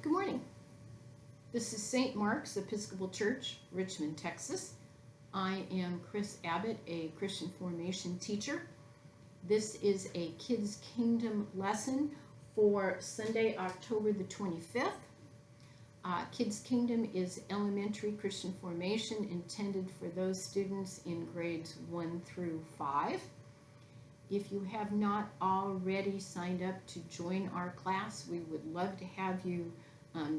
Good morning. This is St. Mark's Episcopal Church, Richmond, Texas. I am Chris Abbott, a Christian formation teacher. This is a Kids Kingdom lesson for Sunday, October the 25th. Kids Kingdom is elementary Christian formation intended for those students in grades 1 through 5. If you have not already signed up to join our class, we would love to have you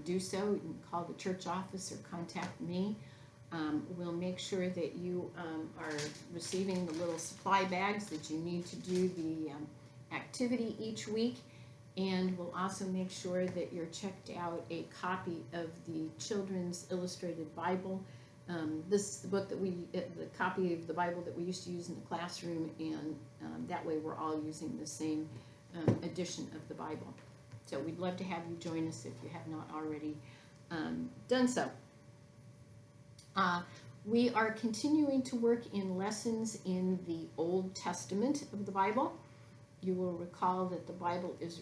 do so. You can call the church office or contact me. We'll make sure that you are receiving the little supply bags that you need to do the activity each week. And we'll also make sure that you're checked out a copy of the Children's Illustrated Bible. This is the book that the copy of the Bible that we used to use in the classroom, and that way we're all using the same edition of the Bible. So we'd love to have you join us if you have not already done so. We are continuing to work in lessons in the Old Testament of the Bible. You will recall that the Bible is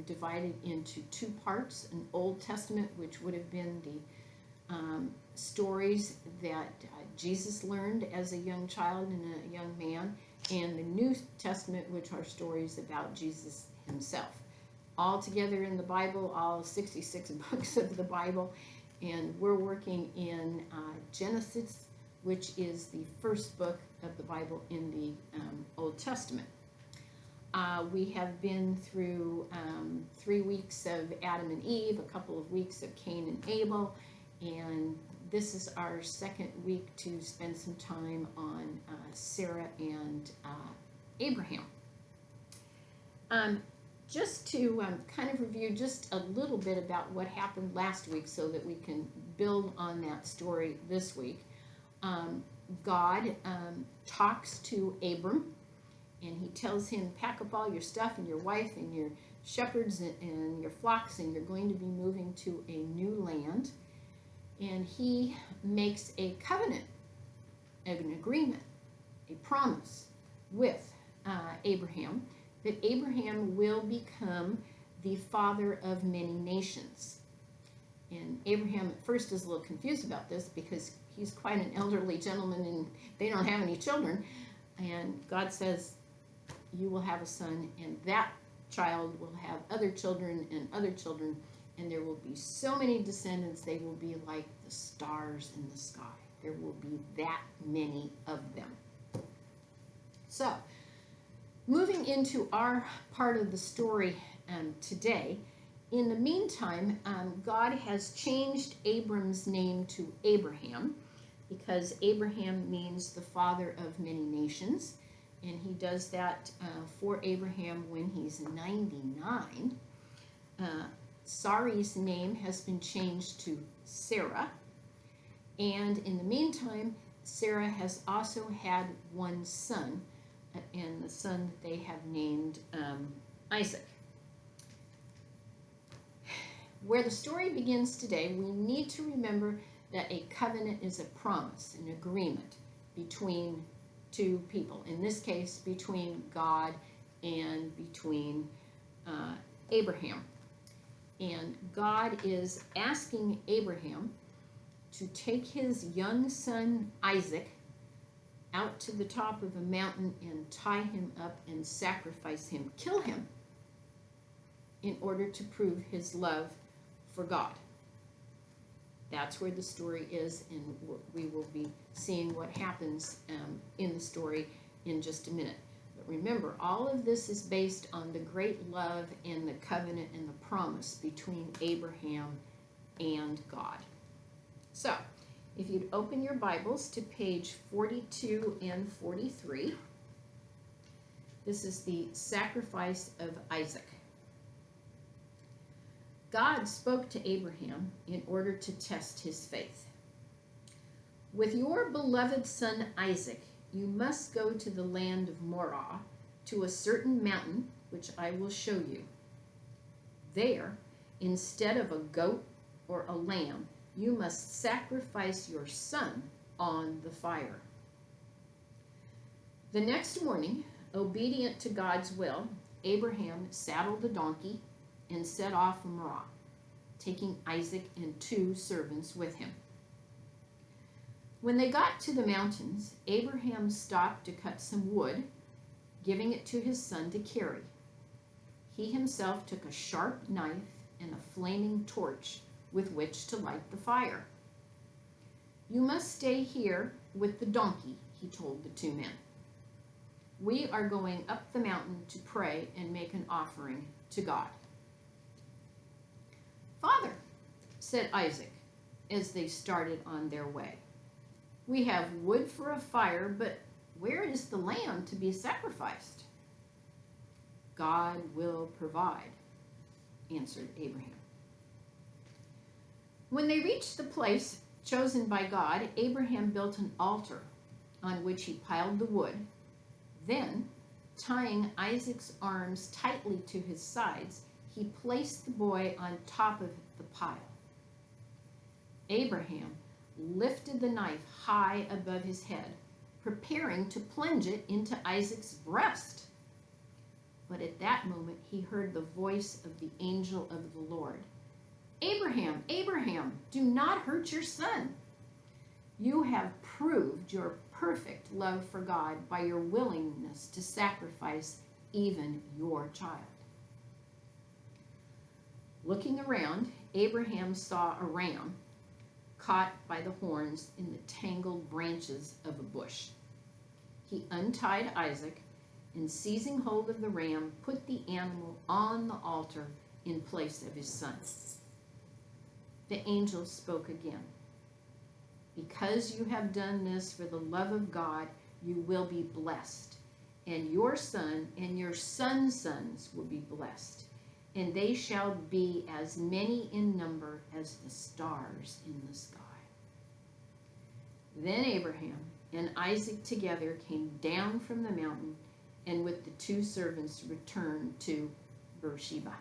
divided into two parts: an Old Testament, which would have been the stories that Jesus learned as a young child and a young man, and the New Testament, which are stories about Jesus himself. All together in the Bible, all 66 books of the Bible, and we're working in Genesis, which is the first book of the Bible in the Old Testament. We have been through 3 weeks of Adam and Eve, a couple of weeks of Cain and Abel, and this is our second week to spend some time on Sarah and Abraham. Just to kind of review just a little bit about what happened last week so that we can build on that story this week. God talks to Abram, and he tells him, pack up all your stuff and your wife and your shepherds and your flocks, and you're going to be moving to a new land. And he makes a covenant, an agreement, a promise with Abraham, that Abraham will become the father of many nations. And Abraham at first is a little confused about this because he's quite an elderly gentleman and they don't have any children. And God says, you will have a son, and that child will have other children and other children, and there will be so many descendants, they will be like the stars in the sky. There will be that many of them. So, moving into our part of the story today, in the meantime, God has changed Abram's name to Abraham because Abraham means the father of many nations, and he does that for Abraham when he's 99. Sarai's name has been changed to Sarah, and in the meantime, Sarah has also had one son, and the son that they have named Isaac. Where the story begins today, we need to remember that a covenant is a promise, an agreement between two people. In this case, between God and between Abraham. And God is asking Abraham to take his young son Isaac out to the top of a mountain and tie him up and sacrifice him, kill him, in order to prove his love for God. That's where the story is, and we will be seeing what happens in the story in just a minute. But remember, all of this is based on the great love and the covenant and the promise between Abraham and God. So, if you'd open your Bibles to page 42 and 43, this is the sacrifice of Isaac. God spoke to Abraham in order to test his faith. With your beloved son Isaac, you must go to the land of Moriah, to a certain mountain which I will show you. There, instead of a goat or a lamb, you must sacrifice your son on the fire. The next morning, obedient to God's will, Abraham saddled the donkey and set off for Moriah. taking Isaac and 2 servants with him. When they got to the mountains, Abraham stopped to cut some wood, giving it to his son to carry. He himself took a sharp knife and a flaming torch with which to light the fire. "You must stay here with the donkey," he told the 2 men. "We are going up the mountain to pray and make an offering to God." "Father," said Isaac as they started on their way, "we have wood for a fire, but where is the lamb to be sacrificed?" "God will provide," answered Abraham. When they reached the place chosen by God, Abraham built an altar on which he piled the wood. Then, tying Isaac's arms tightly to his sides, he placed the boy on top of the pile. Abraham lifted the knife high above his head, preparing to plunge it into Isaac's breast. But at that moment he heard the voice of the angel of the Lord. "Abraham, Abraham, do not hurt your son. You have proved your perfect love for God by your willingness to sacrifice even your child." Looking around, Abraham saw a ram caught by the horns in the tangled branches of a bush. He untied Isaac and, seizing hold of the ram, put the animal on the altar in place of his son. The angel spoke again. "Because you have done this for the love of God, you will be blessed, and your son and your son's sons will be blessed, and they shall be as many in number as the stars in the sky." Then Abraham and Isaac together came down from the mountain, and with the 2 servants returned to Beersheba.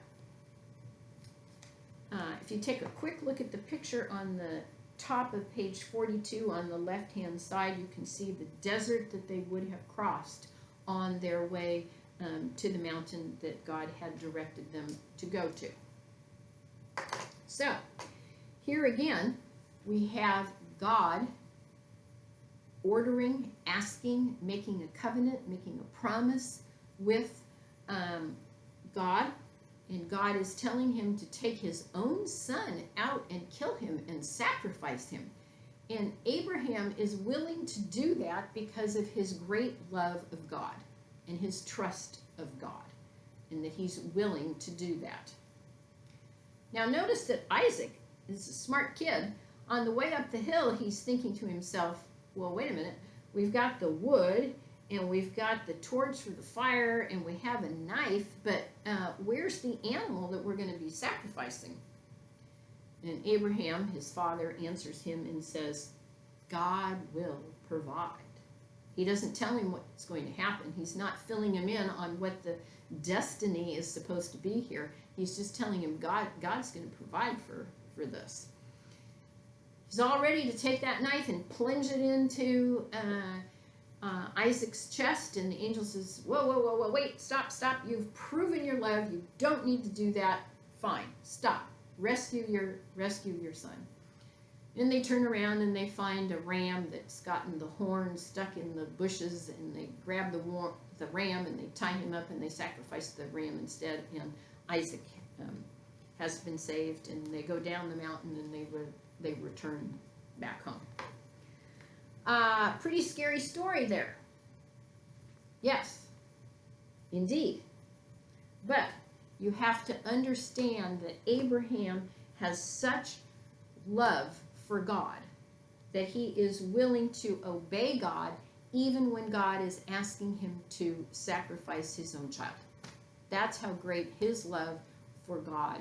If you take a quick look at the picture on the top of page 42 on the left-hand side, you can see the desert that they would have crossed on their way to the mountain that God had directed them to go to. So, here again, we have God ordering, asking, making a covenant, making a promise with God. And God is telling him to take his own son out and kill him and sacrifice him. And Abraham is willing to do that because of his great love of God and his trust of God, and that he's willing to do that. Now notice that Isaac is a smart kid. On the way up the hill, he's thinking to himself, well, wait a minute, we've got the wood, and we've got the torch for the fire, and we have a knife, but where's the animal that we're going to be sacrificing? And Abraham, his father, answers him and says, "God will provide." He doesn't tell him what's going to happen. He's not filling him in on what the destiny is supposed to be here. He's just telling him God's going to provide for this. He's all ready to take that knife and plunge it into Isaac's chest, and the angel says, whoa, wait, stop, you've proven your love, you don't need to do that, fine, stop, rescue your son. And they turn around and they find a ram that's gotten the horn stuck in the bushes, and they grab the ram and they tie him up and they sacrifice the ram instead, and Isaac has been saved, and they go down the mountain and they return back home. Pretty scary story there. Yes, indeed. But you have to understand that Abraham has such love for God that he is willing to obey God even when God is asking him to sacrifice his own child. That's how great his love for God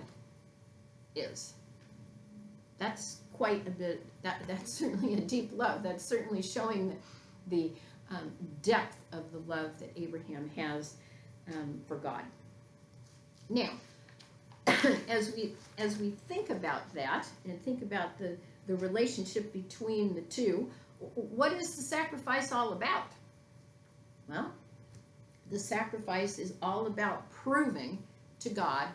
is. That's quite a bit, that's certainly a deep love. That's certainly showing the depth of the love that Abraham has for God. Now, as we think about that and think about the relationship between the two, what is the sacrifice all about? Well, the sacrifice is all about proving to God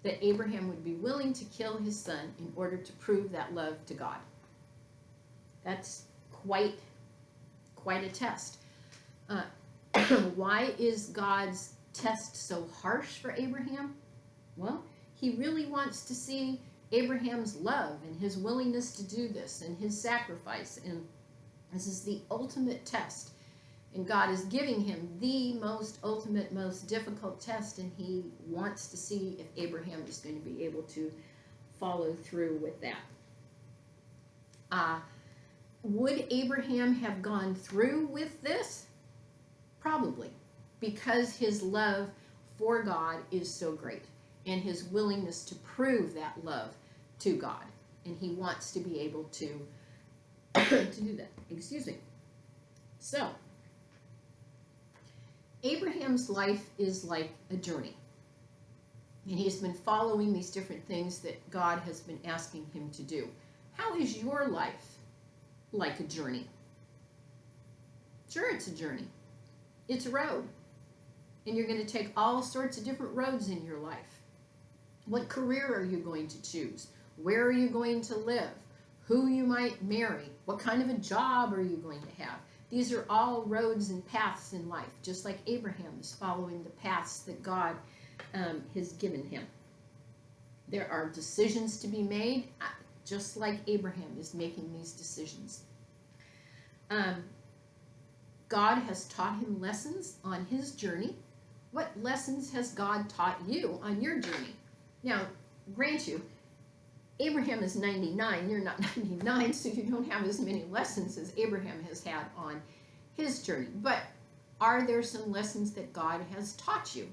that Abraham would be willing to kill his son in order to prove that love to God. That's quite a test. Why is God's test so harsh for Abraham? Well, he really wants to see Abraham's love and his willingness to do this and his sacrifice. And this is the ultimate test. And God is giving him the most ultimate, most difficult test, and he wants to see if Abraham is going to be able to follow through with that. Would Abraham have gone through with this? Probably, because his love for God is so great, and his willingness to prove that love to God, and he wants to be able to do that. Excuse me. So, Abraham's life is like a journey, and he's been following these different things that God has been asking him to do. How is your life like a journey? Sure, it's a journey. It's a road, and you're going to take all sorts of different roads in your life. What career are you going to choose? Where are you going to live? Who you might marry? What kind of a job are you going to have? These are all roads and paths in life, just like Abraham is following the paths that God has given him. There are decisions to be made, just like Abraham is making these decisions. God has taught him lessons on his journey. What lessons has God taught you on your journey? Now, grant you, Abraham is 99, you're not 99, so you don't have as many lessons as Abraham has had on his journey. But are there some lessons that God has taught you?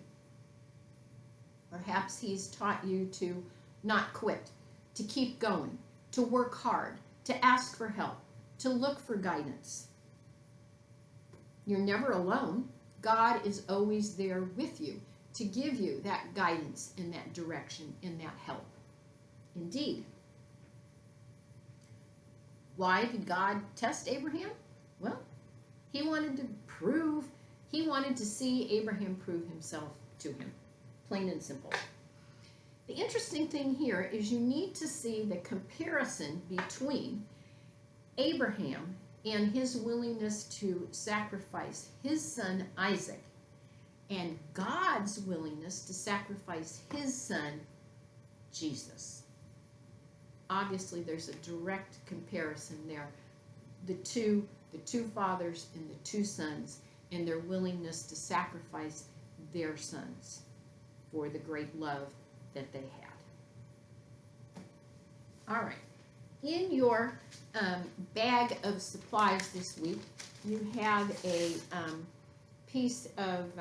Perhaps he's taught you to not quit, to keep going, to work hard, to ask for help, to look for guidance. You're never alone. God is always there with you to give you that guidance and that direction and that help. Indeed. Why did God test Abraham? Well, he wanted to see Abraham prove himself to him. Plain and simple. The interesting thing here is you need to see the comparison between Abraham and his willingness to sacrifice his son Isaac and God's willingness to sacrifice his son Jesus. Obviously, there's a direct comparison there. The two fathers and the two sons and their willingness to sacrifice their sons for the great love that they had. All right. In your bag of supplies this week, you have a piece of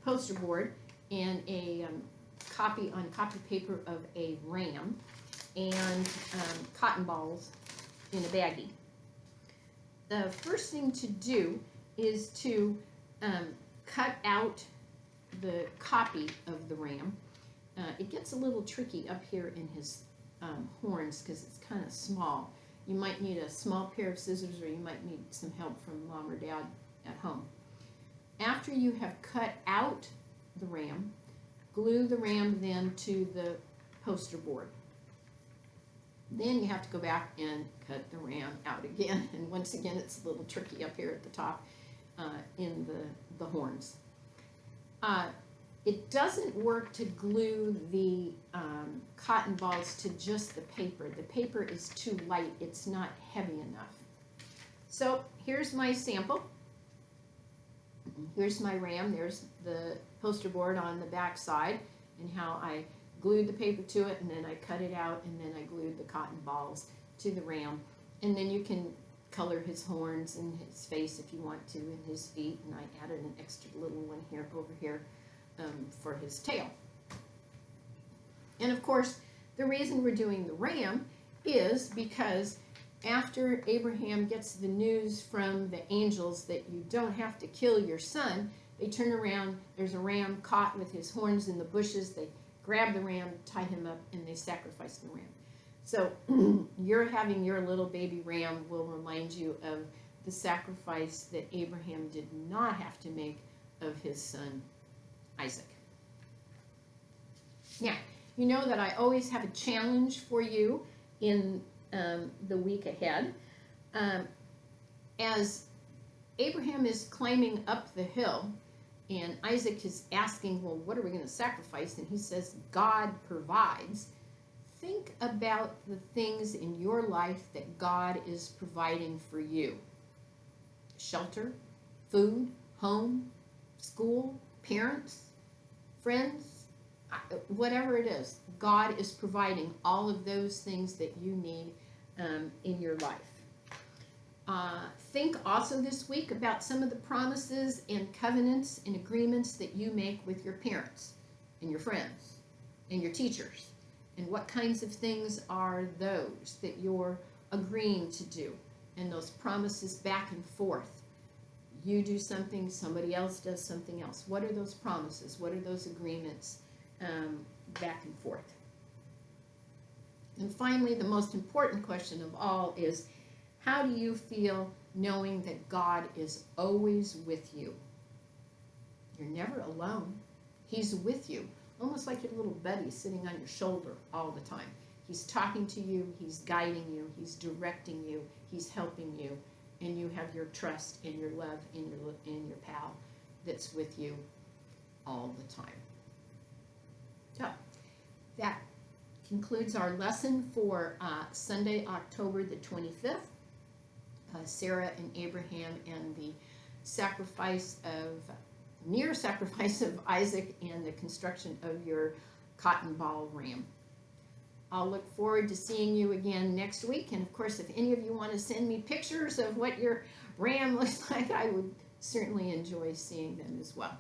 poster board and a copy paper of a ram and cotton balls in a baggie. The first thing to do is to cut out the copy of the ram. It gets a little tricky up here in his horns because it's kind of small. You might need a small pair of scissors, or you might need some help from mom or dad at home. After you have cut out the ram, glue the ram then to the poster board. Then you have to go back and cut the ram out again, and once again it's a little tricky up here at the top in the horns. It doesn't work to glue the cotton balls to just the paper. The paper is too light. It's not heavy enough. So here's my sample. Here's my ram. There's the poster board on the back side and how I glued the paper to it, and then I cut it out, and then I glued the cotton balls to the ram. And then you can color his horns and his face if you want to, and his feet, and I added an extra little one here over here for his tail. And of course, the reason we're doing the ram is because after Abraham gets the news from the angels that you don't have to kill your son, they turn around, there's a ram caught with his horns in the bushes, they grab the ram, tie him up, and they sacrifice the ram. So you're having your little baby ram will remind you of the sacrifice that Abraham did not have to make of his son Isaac. Now, You know that I always have a challenge for you in the week ahead. As Abraham is climbing up the hill, and Isaac is asking, well, what are we going to sacrifice? And he says, God provides. Think about the things in your life that God is providing for you. Shelter, food, home, school, parents, friends, whatever it is. God is providing all of those things that you need in your life. Think also this week about some of the promises and covenants and agreements that you make with your parents and your friends and your teachers. And what kinds of things are those that you're agreeing to do? And those promises back and forth. You do something, somebody else does something else. What are those promises? What are those agreements back and forth? And finally, the most important question of all is, how do you feel knowing that God is always with you? You're never alone. He's with you, almost like your little buddy sitting on your shoulder all the time. He's talking to you, he's guiding you, he's directing you, he's helping you, and you have your trust and your love in your pal that's with you all the time. So that concludes our lesson for Sunday, October the 25th. Sarah and Abraham and the near sacrifice of Isaac and the construction of your cotton ball ram. I'll look forward to seeing you again next week. And of course, if any of you want to send me pictures of what your ram looks like, I would certainly enjoy seeing them as well.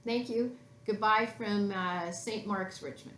Thank you. Goodbye from St. Mark's, Richmond.